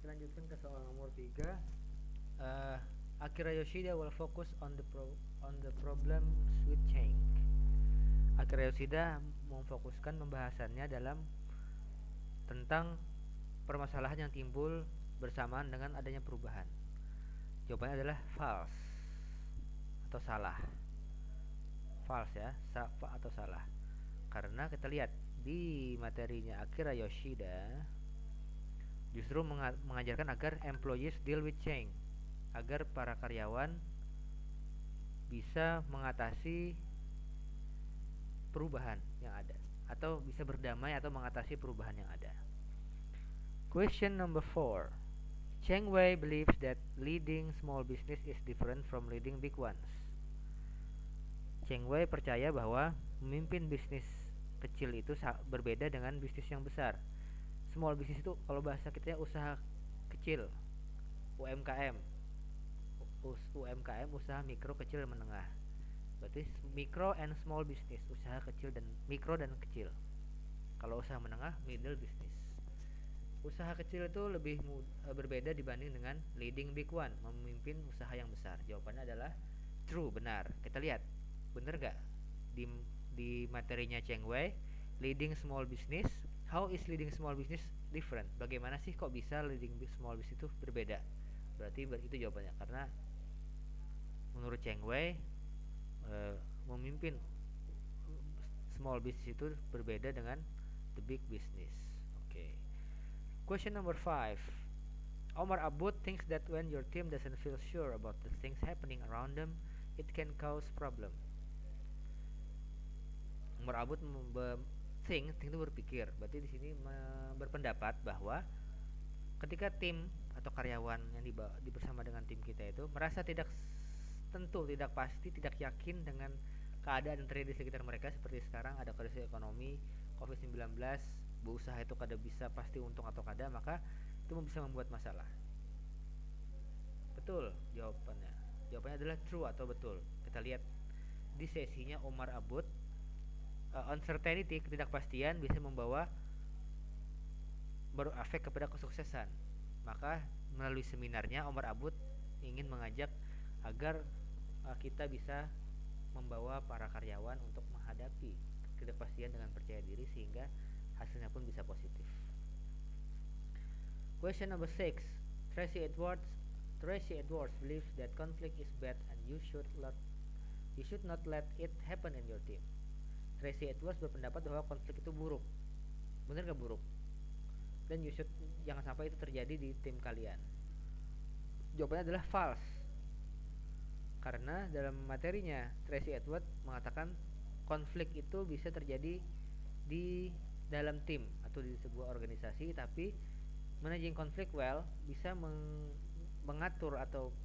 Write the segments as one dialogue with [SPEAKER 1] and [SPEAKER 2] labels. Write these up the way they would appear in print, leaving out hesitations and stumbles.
[SPEAKER 1] Kita lanjutkan ke soal nomor 3. uh, Akira Yoshida will focus on the problems with change. Akira Yoshida memfokuskan pembahasannya tentang permasalahan yang timbul bersamaan dengan adanya perubahan. Jawabannya adalah false atau salah. False ya, atau salah. Karena kita lihat di materinya Akira Yoshida justru mengajarkan agar employees deal with change, agar para karyawan bisa mengatasi perubahan yang ada atau bisa berdamai atau mengatasi perubahan yang ada. Question number 4. Cheng Wei believes that leading small business is different from leading big ones. Cheng Wei percaya bahwa memimpin bisnis kecil itu berbeda dengan bisnis yang besar. Small business itu kalau bahasa kita usaha kecil, UMKM. UMKM usaha mikro kecil dan menengah. Berarti micro and small business, usaha kecil dan mikro dan kecil. Kalau usaha menengah, middle business. Usaha kecil itu lebih berbeda dibanding dengan leading big one, memimpin usaha yang besar. Jawabannya adalah true, benar. Kita lihat, benar gak? Di materinya Cheng Wei, leading small business. How is leading small business different? Bagaimana sih kok bisa leading small business itu berbeda? Berarti itu jawabannya. Karena menurut Cheng Wei, memimpin small business itu berbeda dengan the big business. Okay. Question number 5. Omar Abud thinks that when your team doesn't feel sure about the things happening around them, it can cause problem. Omar Abud think itu berpikir. Berarti di sini berpendapat bahwa ketika tim atau karyawan yang bersama dengan tim kita itu merasa tidak tentu, tidak pasti, tidak yakin dengan keadaan yang terjadi di sekitar mereka, seperti sekarang ada krisis ekonomi, COVID-19, berusaha itu kada bisa pasti untung atau kada, maka itu bisa membuat masalah. Betul jawabannya. Jawabannya adalah true atau betul. Kita lihat di sesinya Omar Abud, uncertainty, ketidakpastian bisa membawa berefek kepada kesuksesan. Maka melalui seminarnya Omar Abud ingin mengajak agar kita bisa membawa para karyawan untuk menghadapi ketidakpastian dengan percaya diri sehingga hasilnya pun bisa positif. Question number 6. Tracy Edwards believes that conflict is bad and you should not let it happen in your team. Tracy Edwards berpendapat bahwa konflik itu buruk. Benar gak buruk? Dan jangan sampai itu terjadi di tim kalian. Jawabannya adalah false. Karena dalam materinya Tracy Edwards mengatakan konflik itu bisa terjadi di dalam tim atau di sebuah organisasi, tapi managing konflik well bisa mengatur atau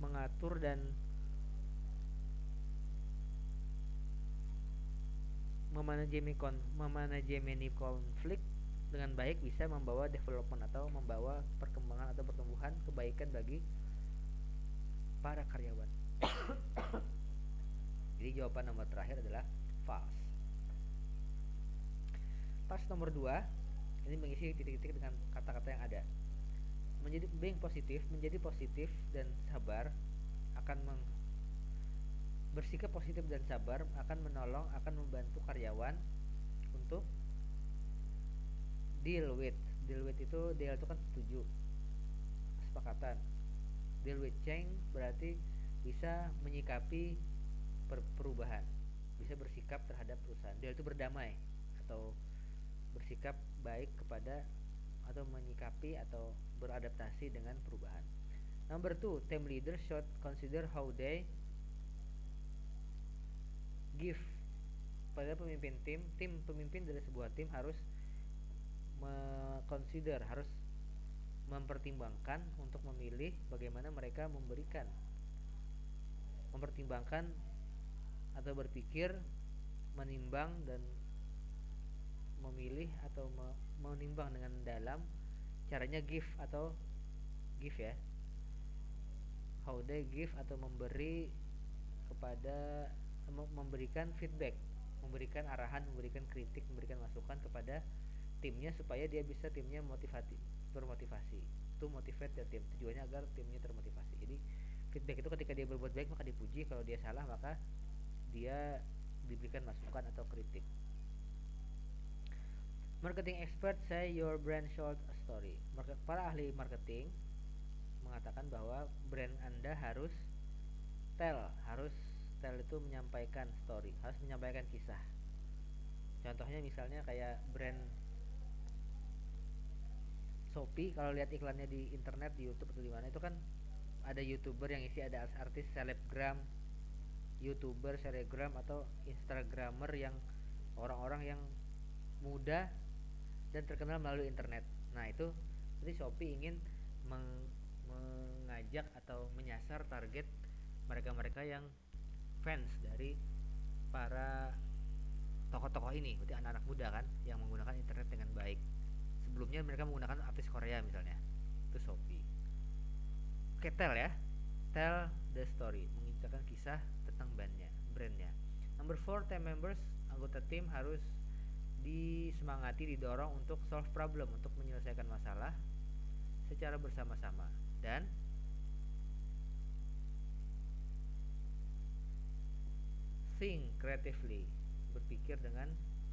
[SPEAKER 1] mengatur dan memanajemeni konflik dengan baik bisa membawa development atau membawa perkembangan atau pertumbuhan kebaikan bagi para karyawan. Jadi jawaban nomor terakhir adalah false. Task nomor 2 ini mengisi titik-titik dengan kata-kata yang ada. Menjadi positif dan sabar akan bersikap positif dan sabar akan membantu karyawan untuk deal with itu kan setuju, kesepakatan. Deal with change berarti bisa menyikapi perubahan, bisa bersikap terhadap perusahaan. Deal itu berdamai atau bersikap baik kepada atau menyikapi atau beradaptasi dengan perubahan. Number 2, team leaders should consider how they give. Pada pemimpin pemimpin dari sebuah tim harus harus mempertimbangkan untuk memilih bagaimana mereka mempertimbangkan atau berpikir, menimbang dan memilih atau menimbang dengan dalam. Caranya give ya, how they give atau memberikan feedback memberikan arahan, memberikan kritik, memberikan masukan kepada timnya supaya timnya termotivasi. To motivate the team. Tujuannya agar timnya termotivasi. Jadi feedback itu ketika dia berbuat baik maka dipuji, kalau dia salah maka dia diberikan masukan atau kritik. Marketing expert say your brand should a story. Para ahli marketing mengatakan bahwa brand Anda harus tell itu menyampaikan story, harus menyampaikan kisah. Contohnya misalnya kayak brand Shopee, kalau lihat iklannya di internet, di YouTube atau di mana, itu kan ada YouTuber yang isi, ada artis selebgram, YouTuber selebgram atau Instagramer yang orang-orang yang muda dan terkenal melalui internet. Nah, itu jadi Shopee ingin mengajak atau menyasar target mereka-mereka yang fans dari para tokoh-tokoh ini, berarti anak-anak muda kan yang menggunakan internet dengan baik. Sebelumnya mereka menggunakan artis Korea misalnya. Itu Shopee. Oke, tell the story, menceritakan kisah tentang brandnya. Number 4, team members, anggota tim harus disemangati, didorong untuk solve problem, untuk menyelesaikan masalah secara bersama-sama, dan think creatively, berpikir dengan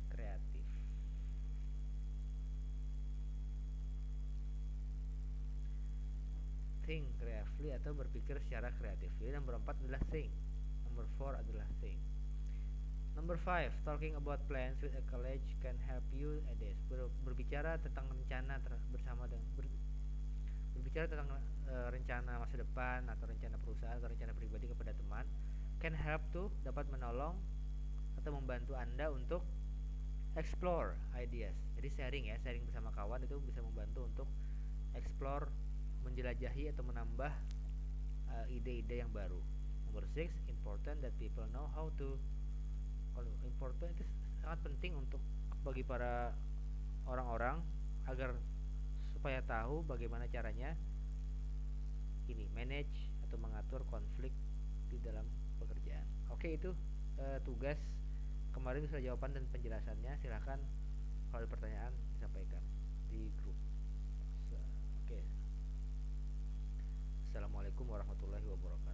[SPEAKER 1] kreatif. Think creatively atau berpikir secara kreatif. Jadi nomor 4 adalah think, nomor 4 adalah think. Number 5, talking about plans with a colleague can help you ideas. Berbicara tentang rencana bersama dengan berbicara tentang rencana masa depan atau rencana perusahaan atau rencana pribadi kepada teman can help to, dapat menolong atau membantu Anda untuk explore ideas. Jadi sharing bersama kawan itu bisa membantu untuk explore, menjelajahi atau menambah ide-ide yang baru. Nomor 6, important that people know how to. Kalau important itu sangat penting untuk bagi para orang-orang agar supaya tahu bagaimana caranya ini manage atau mengatur konflik di dalam pekerjaan. Oke, itu tugas kemarin sudah jawaban dan penjelasannya. Silahkan kalau ada pertanyaan disampaikan di grup. Oke. Assalamualaikum warahmatullahi wabarakatuh.